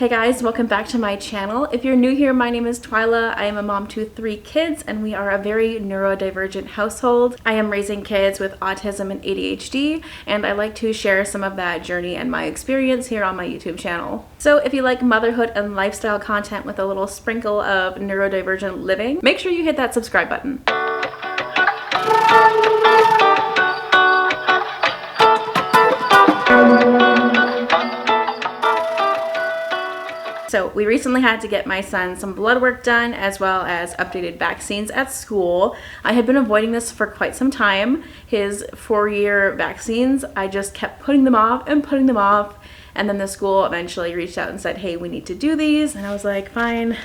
Hey guys, welcome back to my channel. If you're new here, my name is Twila. I am a mom to 3 kids and we are a very neurodivergent household. I am raising kids with autism and ADHD and I like to share some of that journey and my experience here on my YouTube channel. So if you like motherhood and lifestyle content with a little sprinkle of neurodivergent living, make sure you hit that subscribe button. So we recently had to get my son some blood work done as well as updated vaccines at school. I had been avoiding this for quite some time. His 4-year vaccines, I just kept putting them off and putting them off. And then the school eventually reached out and said, hey, we need to do these. And I was like, fine,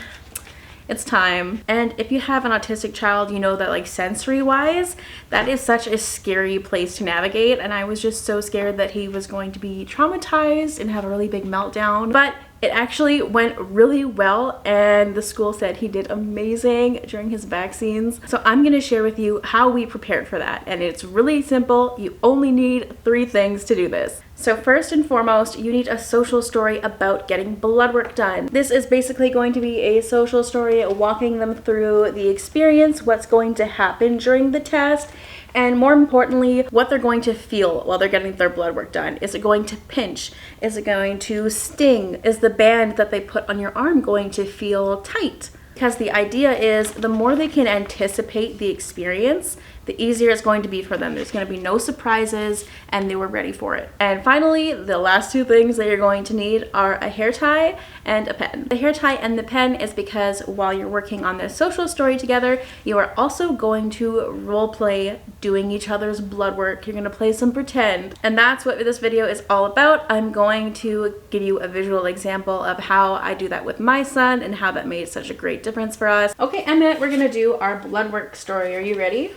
it's time. And if you have an autistic child, you know that like sensory wise, that is such a scary place to navigate. And I was just so scared that he was going to be traumatized and have a really big meltdown. But it actually went really well and the school said he did amazing during his vaccines. So I'm going to share with you how we prepared for that. And it's really simple. You only need 3 things to do this. So first and foremost, you need a social story about getting blood work done. This is basically going to be a social story walking them through the experience, what's going to happen during the test, and more importantly, what they're going to feel while they're getting their blood work done. Is it going to pinch? Is it going to sting? Is the band that they put on your arm going to feel tight? Because the idea is the more they can anticipate the experience, the easier it's going to be for them. There's going to be no surprises and they were ready for it. And finally, the last 2 things that you're going to need are a hair tie and a pen. The hair tie and the pen is because while you're working on this social story together, you are also going to role play doing each other's blood work. You're going to play some pretend. And that's what this video is all about. I'm going to give you a visual example of how I do that with my son and how that made such a great difference for us. Okay, Emmett, we're going to do our blood work story. Are you ready?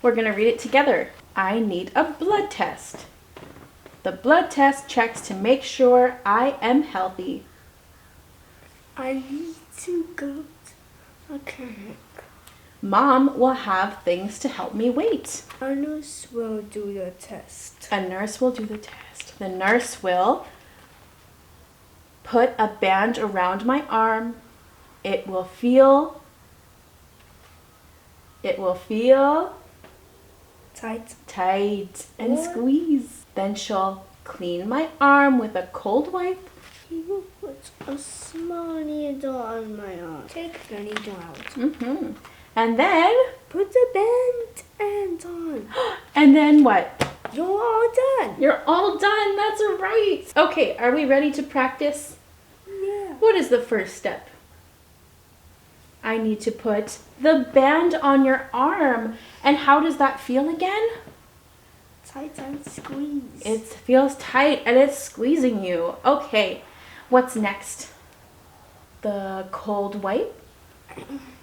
We're going to read it together. I need a blood test. The blood test checks to make sure I am healthy. I need to go to a clinic. Mom will have things to help me wait. A nurse will do the test. A nurse will do the test. The nurse will put a band around my arm. It will feel tight and squeeze. Then she'll clean my arm with a cold wipe. He will put a small needle on my arm. Take the needle out. And then put the band on. And then what? You're all done. You're all done. That's right. Okay, are we ready to practice? Yeah. What is the first step? I need to put the band on your arm. And how does that feel again? Tight and squeeze. It feels tight and it's squeezing you. Okay, what's next? The cold wipe?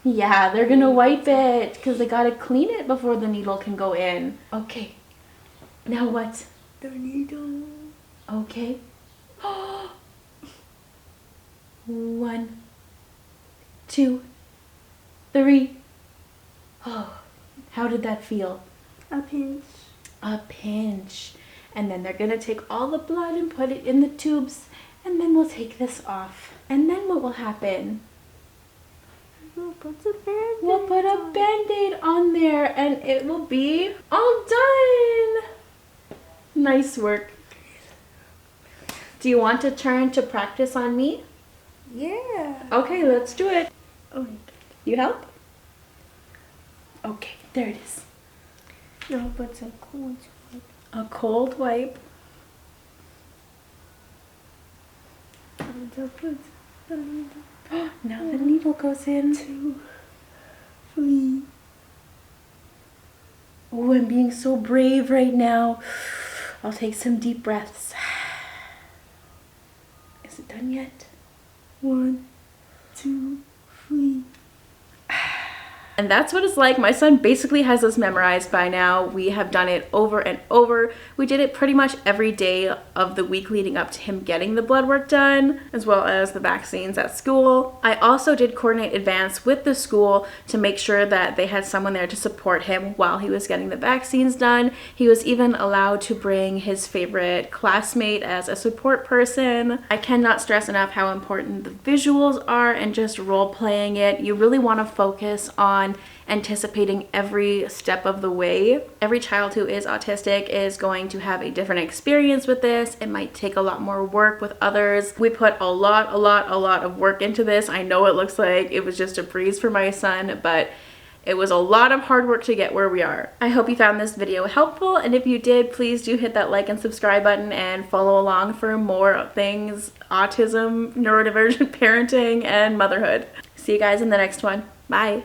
Yeah, they're gonna wipe it because they gotta clean it before the needle can go in. Okay, now what? The needle. Okay. 1, 2, 3. Oh, how did that feel? A pinch. A pinch. And then they're gonna take all the blood and put it in the tubes and then we'll take this off. And then what will happen? We'll put a band-aid We'll put a band-aid on there and it will be all done. Nice work. Do you want to turn to practice on me? Yeah. Okay, let's do it. Oh, You help? Okay, there it is. no, but a cold wipe. A cold wipe. And I'll put the needle. Now the needle goes in. 2, 3. Oh, I'm being so brave right now. I'll take some deep breaths. Is it done yet? 1, 2, 3. And that's what it's like. My son basically has this memorized by now. We have done it over and over. We did it pretty much every day of the week leading up to him getting the blood work done, as well as the vaccines at school. I also did coordinate advance with the school to make sure that they had someone there to support him while he was getting the vaccines done. He was even allowed to bring his favorite classmate as a support person. I cannot stress enough how important the visuals are and just role playing it. You really want to focus on anticipating every step of the way. Every child who is autistic is going to have a different experience with this. It might take a lot more work with others. We put a lot of work into this. I know it looks like it was just a breeze for my son, but it was a lot of hard work to get where we are. I hope you found this video helpful, and if you did, please do hit that like and subscribe button and follow along for more things: autism, neurodivergent parenting, and motherhood. See you guys in the next one. Bye.